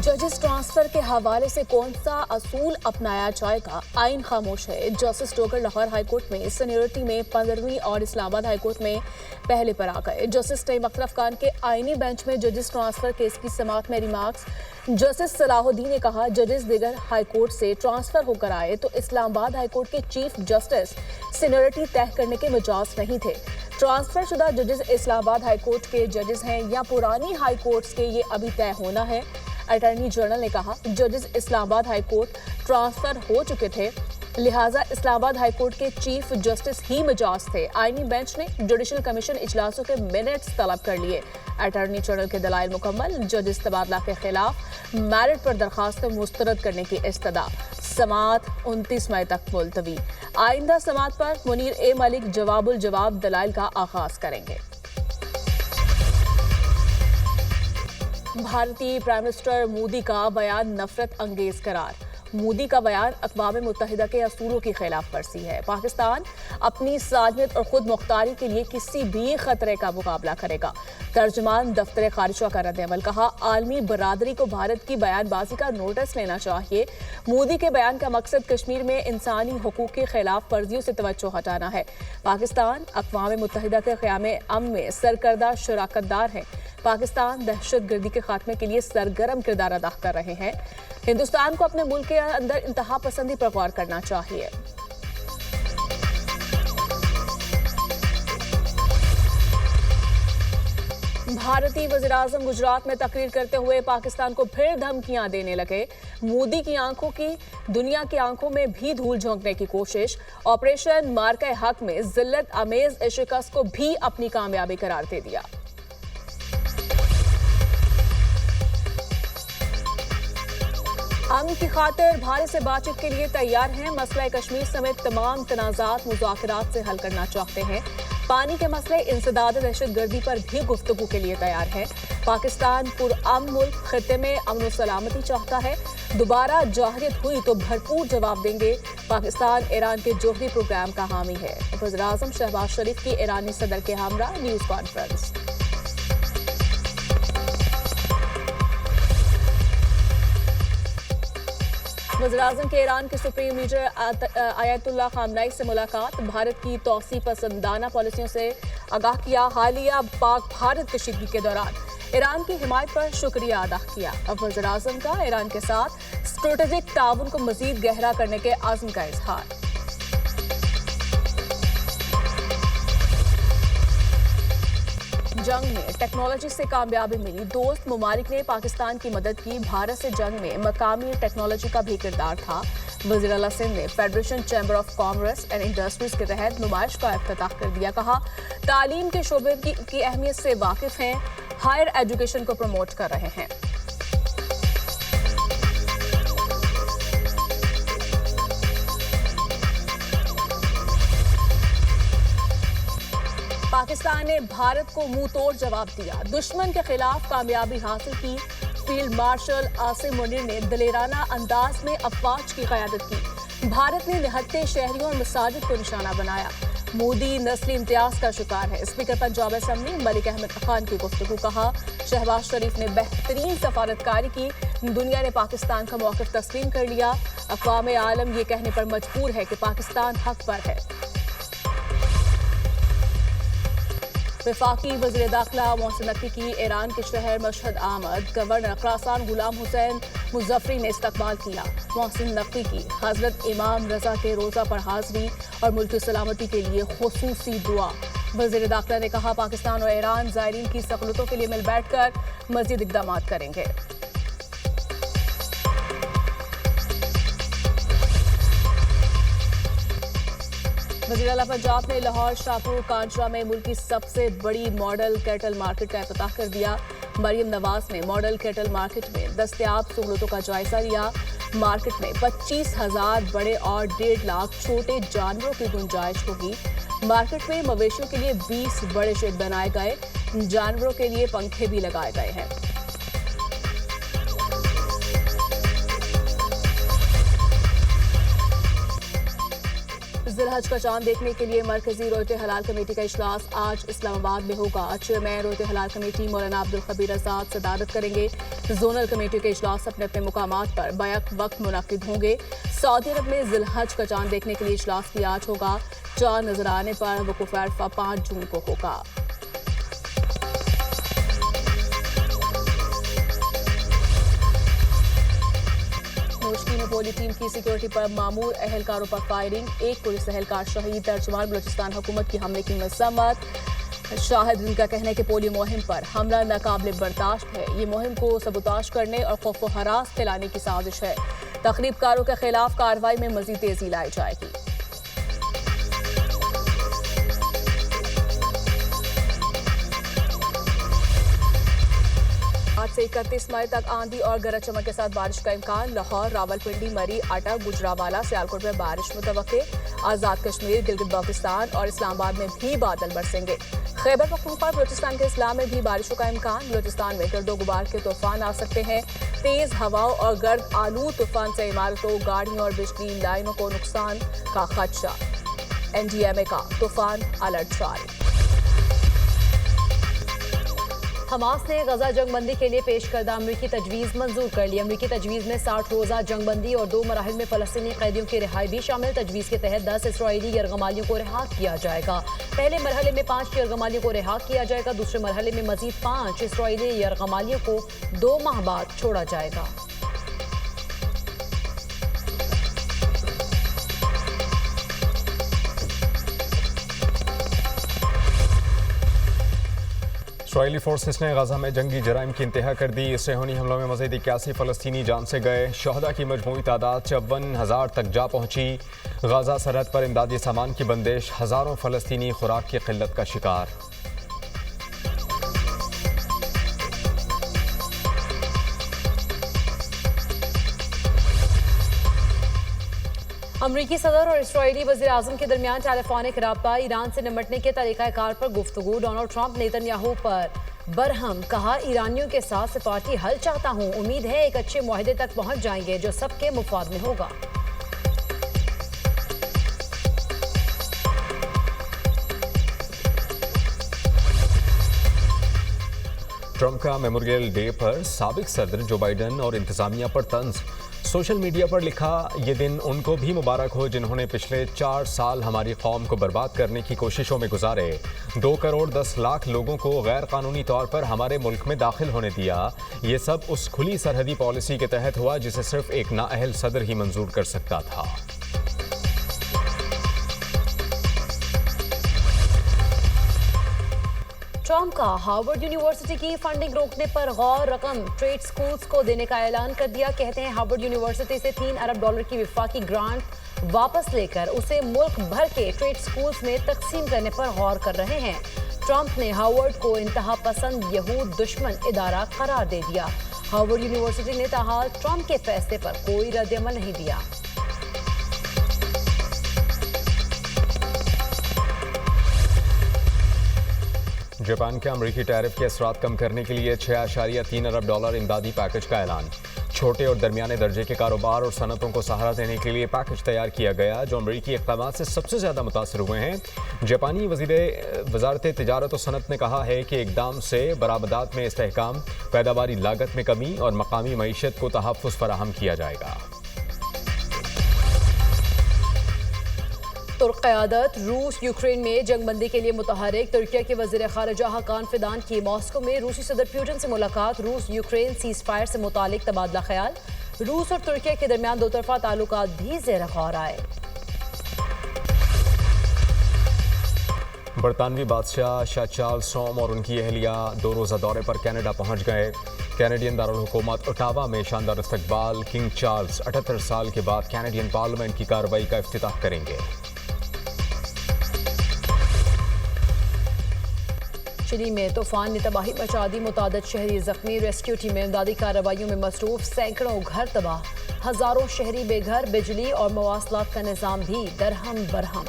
जजेस ट्रांसफर के हवाले से कौन सा असूल अपनाया जाएगा, आइन खामोश है। जस्टिस टोकर लाहौर हाईकोर्ट में सीनियरिटी में 15वीं और इस्लामाबाद हाईकोर्ट में पहले पर आ गए। जस्टिस नईम अखरफ खान के आइनी बेंच में जजेस ट्रांसफर केस की समाअत में रिमार्क्स। जस्टिस सलाहुद्दीन ने कहा, जजेस दिगर हाईकोर्ट से ट्रांसफर होकर आए तो इस्लामाबाद हाईकोर्ट के चीफ जस्टिस सीनियरिटी तय करने के मिजाज नहीं थे। ट्रांसफर शुदा जजेस इस्लामाबाद हाईकोर्ट के जजेस हैं या पुरानी हाईकोर्ट्स के, ये अभी तय होना है। अटॉर्नी जनरल ने कहा, जजेस इस्लामाबाद हाईकोर्ट ट्रांसफर हो चुके थे, लिहाजा इस्लामाबाद हाईकोर्ट के चीफ जस्टिस ही मिजाज थे। आईनी बेंच ने जुडिशल कमीशन इजलासों के मिनट्स तलब कर लिए। अटॉर्नी जनरल के दलाइल मुकम्मल। जजेस तबादला के खिलाफ मेरिट पर दरखास्त मुस्तरद करने की इस्तदा। समाअत 29 मई तक मुलतवी। आइंदा समाअत पर मुनीर ए मलिक जवाबुल जवाब दलाइल का आगाज करेंगे। भारतीय प्राइम मिनिस्टर मोदी का बयान नफरत अंगेज करार। मोदी का बयान अक़वाम मुत्तहिदा के असूलों की खिलाफ वर्जी है। पाकिस्तान अपनी सालमियत और खुद मुख्तारी के लिए किसी भी खतरे का मुकाबला करेगा। तर्जुमान दफ्तर खारिजा का रद्द-ए-अमल। कहा, आलमी बरादरी को भारत की बयानबाजी का नोटिस लेना चाहिए। मोदी के बयान का मकसद कश्मीर में इंसानी हुकूक की खिलाफ वर्जियों से तवज्जो हटाना है। पाकिस्तान अक़वाम मुत्तहिदा के क़याम अमन में सरकर्दा शराकतदार है। पाकिस्तान दहशतगर्दी के खात्मे के लिए सरगर्म किरदार अदा कर रहे हैं। हिंदुस्तान को अपने मुल्क के अंदर इंतहा पसंदी पर गौर करना चाहिए। भारतीय वज़ीर-ए-आज़म गुजरात में तकरीर करते हुए पाकिस्तान को फिर धमकियां देने लगे। मोदी की आंखों की दुनिया की आंखों में भी धूल झोंकने की कोशिश। ऑपरेशन मार्का हक में जिल्लत अमेज शिकस्त को भी अपनी कामयाबी करार दे दिया। अमन की खातिर भारत से बातचीत के लिए तैयार हैं। मसला कश्मीर समेत तमाम तनाज़ात मुज़ाकरात से हल करना चाहते हैं। पानी के मसले, इंसदाद दहशतगर्दी पर भी गुफ्तगू के लिए तैयार है। पाकिस्तान पुरअमन मुल्क खित्ते में अमन और सलामती चाहता है। दोबारा जाहिरियत हुई तो भरपूर जवाब देंगे। पाकिस्तान ईरान के जोहरी प्रोग्राम का हामी है। वज़ीर-ए-आज़म शहबाज शरीफ की ईरानी सदर के हमरा न्यूज़ कॉन्फ्रेंस। वज़ीर-ए-आज़म के ईरान के सुप्रीम लीडर आयतुल्लाह ख़ामनेई से मुलाकात। भारत की तौसी पसंदाना पॉलिसियों से आगाह किया। हालिया पाक भारत कशीदगी के दौरान ईरान की हिमायत पर शुक्रिया अदा किया। अब वज़ीर-ए-आज़म का ईरान के साथ स्ट्रेटेजिक ताउन को मज़ीद गहरा करने के आज़म का इजहार। जंग में टेक्नोलॉजी से कामयाबी मिली। दोस्त ममालिक ने पाकिस्तान की मदद की। भारत से जंग में मकामी टेक्नोलॉजी का भी किरदार था। वज़ीर आला सिंध ने federation chamber of commerce and industries के तहत नुमाइश का इफ्तिताह कर दिया। कहा, तालीम के शोबे की अहमियत से वाकिफ हैं, हायर एजुकेशन को प्रमोट कर रहे हैं। पाकिस्तान ने भारत को मुंह तोड़ जवाब दिया। दुश्मन के खिलाफ कामयाबी हासिल की। फील्ड मार्शल आसिम मुनीर ने दलेराना अंदाज में अफवाज की क़यादत की। भारत ने निहत्ते शहरियों और मसाजिद को निशाना बनाया। मोदी नस्ली इम्तियाज का शिकार है। स्पीकर पंजाब असम्बली मलिक अहमद खान की गुफ्तगू। कहा, शहबाज शरीफ ने बेहतरीन सफारतकारी की। दुनिया ने पाकिस्तान का मौक़िफ़ तस्लीम कर लिया। अक़वाम आलम ये कहने पर मजबूर है कि पाकिस्तान हक पर है। वफाकी वज़ीर दाखिला मोहसिन नकवी की ईरान के शहर मशहद आमद। गवर्नर क़रासान गुलाम हुसैन मुज़फ़्फ़री ने इस्तक़बाल किया। मोहसिन नकवी की हज़रत इमाम रज़ा के रोज़ा पर हाज़री और मुल्क की सलामती के लिए ख़ुसूसी दुआ। वज़ीर दाखिला ने कहा, पाकिस्तान और ईरान ज़ायरीन की सहूलतों के लिए मिल बैठकर मज़ीद इक़दाम करेंगे। वज़ीर आला पंजाब ने लाहौर शाहपुर कांचरा में मुल्क की सबसे बड़ी मॉडल कैटल मार्केट का इफ्तिताह कर दिया। मरियम नवाज ने मॉडल कैटल मार्केट में दस्तयाब सहूलतों का जायजा लिया। मार्केट में 25,000 बड़े और 1.5 लाख छोटे जानवरों की गुंजाइश होगी। मार्केट में मवेशियों के लिए 20 बड़े शेड बनाए गए। जानवरों के लिए पंखे भी लगाए गए हैं। जिलहज का चांद देखने के लिए मरकजी रोयत हलाल कमेटी का इजलास आज इस्लामाबाद में होगा। चेयरमैन रोयत हलाल कमेटी मौलाना अब्दुल खबीर आजाद सदारत करेंगे। जोनल कमेटी के इजलास अपने अपने मुकामात पर बैक वक्त मुनक्किद होंगे। सऊदी अरब में जिलहज का चांद देखने के लिए इजलास भी आज होगा। चांद नजर आने पर वकूफ अरफा 5 जून को होगा। नोशकी में पोलियो टीम की सिक्योरिटी पर मामूर अहलकारों पर फायरिंग, एक पुलिस एहलकार शहीद। तर्जुमान बलूचिस्तान हुकूमत की हमले की मजम्मत। शाहिद का कहना है कि पोलियो मुहिम पर हमला नाकाबिल बर्दाश्त है। ये मुहिम को सबूताश करने और खौफ व हरास फैलाने की साजिश है। तखरीबकारों के खिलाफ कार्रवाई में मजीद तेजी लाई जाएगी। आज से 31 मई तक आंधी और गरज चमक के साथ बारिश का इम्कान। लाहौर, रावलपिंडी, मरी, आटा, गुजरावाला, सियालकोट में बारिश मुतवक्के। आजाद कश्मीर, गिलगित बाल्टिस्तान और इस्लामाबाद में भी बादल बरसेंगे। खैबर पख्तूनख्वा, बलूचिस्तान के इस्लाम में भी बारिशों का इम्कान। बलूचिस्तान में गर्दो गुबार के तूफान आ सकते हैं। तेज हवाओं और गर्द आलू तूफान से इमारतों, गाड़ियों और बिजली लाइनों को नुकसान का खदशा। NDMA का तूफान अलर्ट जारी। हमास ने गजा जंगबंदी के लिए पेश करदा अमरीकी तजवीज़ मंजूर कर ली। अमरीकी तजवीज़ में 60 रोज़ा जंगबंदी और 2 मराहिल में फ़लस्तीनी कैदियों की रिहाई भी शामिल। तजवीज़ के तहत 10 इसराइली यरगमालियों को रिहा किया जाएगा। पहले मरहले में 5 यरगमालियों को रिहा किया जाएगा। दूसरे मरहले में मजीद 5 इसराइली यरगमालियों को 2 माह बाद छोड़ा जाएगा। इसराइली फोर्सेस ने गजा में जंगी जराइम की इंतहा कर दी। इससे होनी हमलों में मज़ीद 81 फ़लस्तीनी जान से गए। शहदा की मजमूई तादाद 54,000 तक जा पहुंची। गजा सरहद पर इमदादी सामान की बंदिश, हज़ारों फ़लस्तीनी खुराक की किल्लत का शिकार। अमरीकी सदर और इसराइली वज़ीर आज़म के दरमियान टेलीफोनिक रब्ता। ईरान से निपटने के तरीक़ाकार पर गुफ्तगू। डोनाल्ड ट्रंप नेतन्याहू पर बरहम, कहा ईरानियों के साथ सिफारती हल चाहता हूँ। उम्मीद है एक अच्छे मुआहदे तक पहुँच जाएंगे जो सबके मुफाद में होगा। ट्रंप का मेमोरियल डे पर साबिक सदर जो बाइडन और इंतजामिया पर तंज। सोशल मीडिया पर लिखा, ये दिन उनको भी मुबारक हो जिन्होंने पिछले 4 साल हमारी कौम को बर्बाद करने की कोशिशों में गुजारे। 2 करोड़ 10 लाख लोगों को गैर कानूनी तौर पर हमारे मुल्क में दाखिल होने दिया। ये सब उस खुली सरहदी पॉलिसी के तहत हुआ जिसे सिर्फ एक नाअहल सदर ही मंजूर कर सकता था। ट्रंप का हार्वर्ड यूनिवर्सिटी की फंडिंग रोकने पर गौर, रकम ट्रेड स्कूल्स को देने का ऐलान कर दिया। कहते हैं हार्वर्ड यूनिवर्सिटी से $3 अरब की वफाकी ग्रांट वापस लेकर उसे मुल्क भर के ट्रेड स्कूल्स में तकसीम करने पर गौर कर रहे हैं। ट्रंप ने हार्वर्ड को इंतहा पसंद यहूद दुश्मन इदारा करार दे दिया। हार्वर्ड यूनिवर्सिटी ने ताहाल ट्रंप के फैसले पर कोई रद्द-ए-अमल नहीं दिया। जापान के अमरीकी टैरिफ के असरात कम करने के लिए $6.3 अरब इमदादी पैकेज का ऐलान। छोटे और दरमियाने दर्जे के कारोबार और सनतों को सहारा देने के लिए पैकेज तैयार किया गया जो अमरीकी इक़दामात से सबसे ज़्यादा मुतासर हुए हैं। जापानी वज़ारत तिजारत और सनत ने कहा है कि इक़दाम से बरामदात में इस्तेहकाम, पैदावारी लागत में कमी और मकामी मईशत को तहफ़्फ़ुज़ फराहम किया जाएगा। तुर्क क़यादत रूस यूक्रेन में जंगबंदी के लिए मुतहरिक। तुर्की के वज़ीर ख़ारिजा हकान फिदान की मॉस्को में रूसी सदर पुतिन से मुलाकात। रूस यूक्रेन सीज़ फायर से मुतालिक तबादला ख्याल। रूस और तुर्की के दरमियान दोतरफा ताल्लुकात भी ज़ेर गौर आए। बरतानवी बादशाह शाह चार्ल्स सोम और उनकी अहलिया 2 रोज़ा दौरे पर कनाडा पहुंच गए। कैनेडियन दारुल हुकूमत ओटावा में शानदार इस्तकबाल। किंग चार्ल्स 78 साल के बाद कैनेडियन पार्लियामेंट की कार्रवाई का इफ्तिताह करेंगे। चिली में तूफान ने तबाही मचा दी, मुतादिद शहरी जख्मी। रेस्क्यू टीमें इमदादी कार्रवाइयों में मसरूफ। सैकड़ों घर तबाह, हजारों शहरी बेघर। बिजली और मवासलात का निज़ाम भी दरहम बरहम।